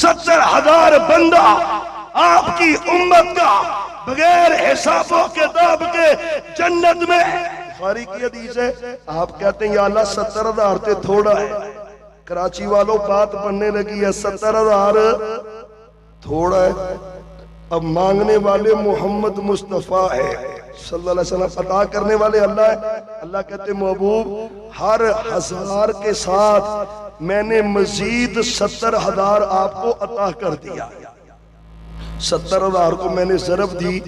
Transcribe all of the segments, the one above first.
70,000 بندہ آپ کی امت کا بغیر حساب و کتاب کے جنت میں. بخاری کی حدیث ہے، آپ کہتے ہیں یا اللہ 70,000 تے تھوڑا ہے. کراچی والوں بات بننے لگی ہے 70,000 تھوڑا ہے. اب مانگنے والے محمد مصطفیٰ ہے صلی اللہ علیہ وسلم، عطا کرنے والے اللہ ہے. اللہ کہتے ہیں محبوب ہر 1000 کے ساتھ میں نے مزید 70,000 آپ کو عطا کر دیا. 70,000 کو میں نے ضرب دی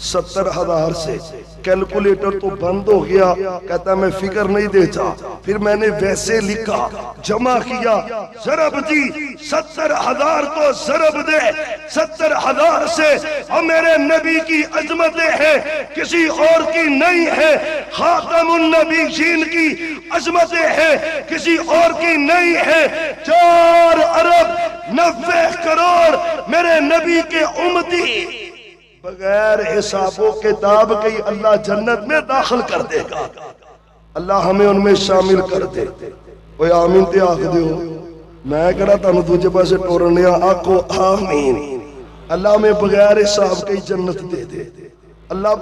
70,000 سے. کیلکولیٹر تو بند ہو گیا، کہتا میں فکر نہیں دیتا. پھر میں نے ویسے لکھا، جمع کیا، ضرب دی 70,000 کو ضرب دے 70,000 سے. اور میرے نبی کی عظمتیں ہیں، کسی اور کی نہیں ہے. خاتم النبیین کی عظمتیں ہیں، کسی اور کی نہیں ہے. 4 ارب 90 کروڑ میرے نبی کے امتی بغیر حساب و کتاب کے اللہ جنت میں داخل کر دے گا. اللہ ہمیں ان میں شامل کر دے. اوے آمین تے آکھ دیو. میں کہڑا تانوں دوجے پاسے ٹورنیا، آکھو آمین. اللہ ہمیں بغیر حساب کے جنت دے دے. اللہ